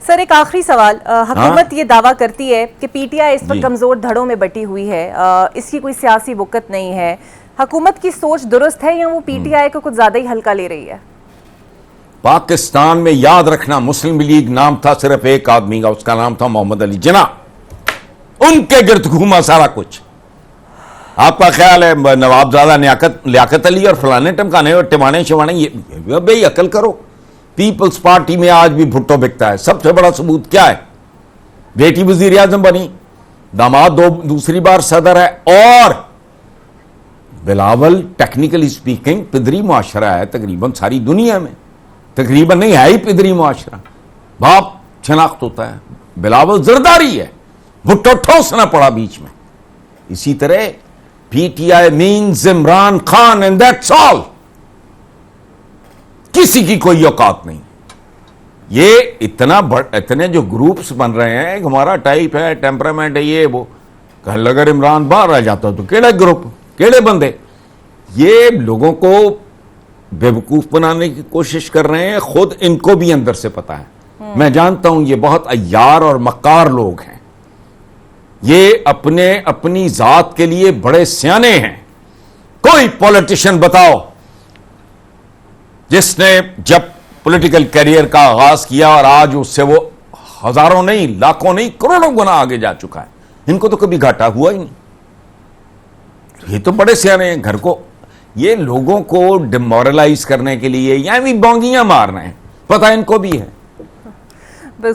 سر ایک آخری سوال، حکومت یہ دعویٰ کرتی ہے کہ پی ٹی آئی اس وقت کمزور دھڑوں میں بٹی ہوئی ہے، اس کی کوئی سیاسی وقت نہیں ہے، حکومت کی سوچ درست ہے یا وہ پی ٹی آئی کو کچھ زیادہ ہی ہلکا لے رہی ہے؟ پاکستان میں یاد رکھنا مسلم لیگ نام تھا صرف ایک آدمی کا، اس کا نام تھا محمد علی جناح، ان کے گرد گھوما سارا کچھ۔ آپ کا خیال ہے نواب زادہ لیاقت علی اور فلانے ٹمکانے اور ٹمانے شوانے، یہ بھئی عقل کرو۔ پیپلز پارٹی میں آج بھی بھٹو بکتا ہے، سب سے بڑا ثبوت کیا ہے؟ بیٹی وزیر اعظم بنی، داماد دوسری بار صدر ہے، اور بلاول ٹیکنیکلی سپیکنگ پدری معاشرہ ہے تقریباً ساری دنیا میں، تقریباً نہیں ہے ہی پدری معاشرہ، باپ شناخت ہوتا ہے، بلاول زرداری ہے، بھٹو ٹھوسنا پڑا بیچ میں۔ اسی طرح P T I means Imran Khan and that's all, کسی کی کوئی اوقات نہیں۔ یہ اتنے جو گروپس بن رہے ہیں، ایک ہمارا ٹائپ ہے، ٹیمپرامنٹ ہے، یہ وہ، کل اگر عمران باہر آ جاتا تو کیڑے گروپ، کیڑے بندے، یہ لوگوں کو بیوقوف بنانے کی کوشش کر رہے ہیں، خود ان کو بھی اندر سے پتا ہے۔ میں جانتا ہوں یہ بہت عیار اور مکار لوگ ہیں، یہ اپنی ذات کے لیے بڑے سیانے ہیں۔ کوئی پولیٹیشین بتاؤ جس نے جب پولیٹیکل کیریئر کا آغاز کیا اور آج اس سے وہ ہزاروں نہیں، لاکھوں نہیں، کروڑوں گنا آگے جا چکا ہے، ان کو تو کبھی گھاٹا ہوا ہی نہیں۔ یہ تو بڑے سیانے ہیں، گھر کو یہ لوگوں کو ڈیمورلائز کرنے کے لیے یا بھی بونگیاں مار رہے ہیں، پتہ ان کو بھی ہے۔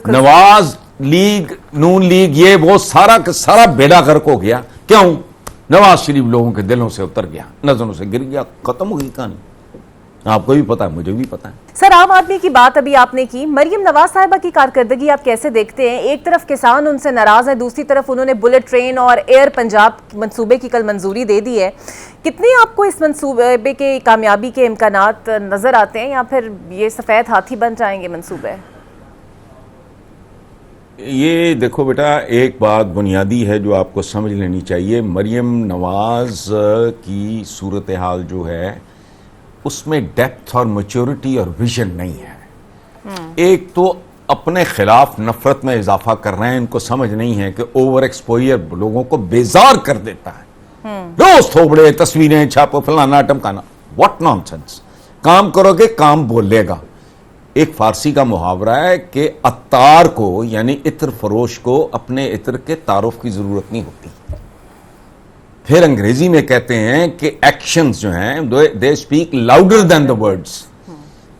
نواز لیگ، نون لیگ، یہ وہ سارا بیڑا غرق ہو گیا۔ کیوں؟ نواز شریف لوگوں کے دلوں سے اتر گیا، نظروں سے گر گیا، ختم ہو گئی کہانی۔ آپ کو بھی پتا ہے، مجھے بھی پتا ہے۔ سر عام آدمی کی بات ابھی آپ نے کی، مریم نواز صاحبہ کی کارکردگی آپ کیسے دیکھتے ہیں؟ ایک طرف کسان ان سے ناراض ہیں، دوسری طرف انہوں نے بلٹ ٹرین اور ایئر پنجاب منصوبے کی کل منظوری دے دی ہے، کتنے آپ کو اس منصوبے کے کامیابی کے امکانات نظر آتے ہیں، یا پھر یہ سفید ہاتھی بن جائیں گے منصوبے؟ یہ دیکھو بیٹا، ایک بات بنیادی ہے جو آپ کو سمجھ لینی چاہیے، مریم نواز کی صورتحال جو ہے اس میں ڈیپتھ اور میچورٹی اور ویژن نہیں ہے۔ ایک تو اپنے خلاف نفرت میں اضافہ کر رہے ہیں، ان کو سمجھ نہیں ہے کہ اوور ایکسپوئر لوگوں کو بیزار کر دیتا ہے، روز تھوبڑے تصویریں چھاپو، فلانا ٹمکانا، واٹ نان سینس۔ کام کرو گے کام بولے گا۔ ایک فارسی کا محاورہ ہے کہ عطار کو یعنی عطر فروش کو اپنے عطر کے تعارف کی ضرورت نہیں ہوتی۔ پھر انگریزی میں کہتے ہیں کہ ایکشنز جو ہیں they speak louder than the words.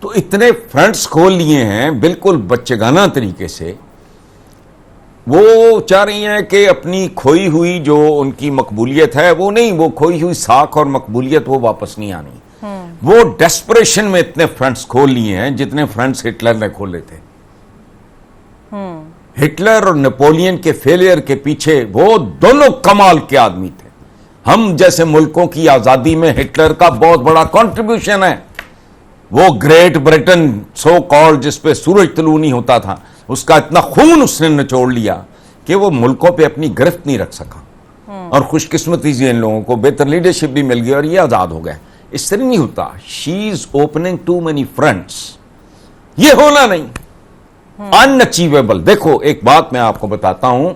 تو اتنے فرنٹس کھول لیے ہیں بالکل بچگانہ طریقے سے، وہ چاہ رہی ہیں کہ اپنی کھوئی ہوئی جو ان کی مقبولیت ہے وہ نہیں، وہ کھوئی ہوئی ساکھ اور مقبولیت وہ واپس نہیں آنی۔ وہ ڈیسپریشن میں اتنے فرنٹس کھول لیے ہیں جتنے فرنٹس ہٹلر نے کھولے تھے۔ ہٹلر اور نیپولین کے فیلئر کے پیچھے وہ دونوں کمال کے آدمی تھے۔ ہم جیسے ملکوں کی آزادی میں ہٹلر کا بہت بڑا کنٹریبیوشن ہے۔ وہ گریٹ برٹن سو کالڈ، جس پہ سورج طلوع نہیں ہوتا تھا، اس کا اتنا خون اس نے نچوڑ لیا کہ وہ ملکوں پہ اپنی گرفت نہیں رکھ سکا، اور خوش قسمتی سے ان لوگوں کو بہتر لیڈرشپ بھی مل گئی اور یہ آزاد ہو گئے۔ اس طرح نہیں ہوتا، she is opening to many fronts, یہ ہونا نہیں، ان اچیویبل۔ دیکھو ایک بات میں آپ کو بتاتا ہوں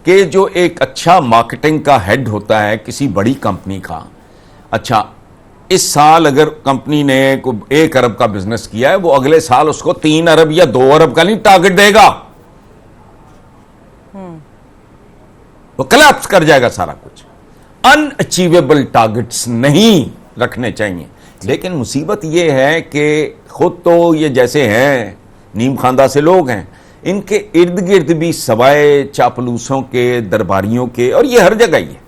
کہ جو ایک اچھا مارکیٹنگ کا ہیڈ ہوتا ہے کسی بڑی کمپنی کا، اچھا اس سال اگر کمپنی نے 1 ارب کا بزنس کیا ہے، وہ اگلے سال اس کو 3 ارب یا 2 ارب کا نہیں ٹارگٹ دے گا، وہ کلیپس کر جائے گا سارا کچھ۔ ان اچیویبل ٹارگٹس نہیں رکھنے چاہیے۔ لیکن مصیبت یہ ہے کہ خود تو یہ جیسے ہیں نیم خواندہ سے لوگ ہیں، ان کے ارد گرد بھی سوائے چاپلوسوں کے، درباریوں کے، اور یہ ہر جگہ ہی ہے،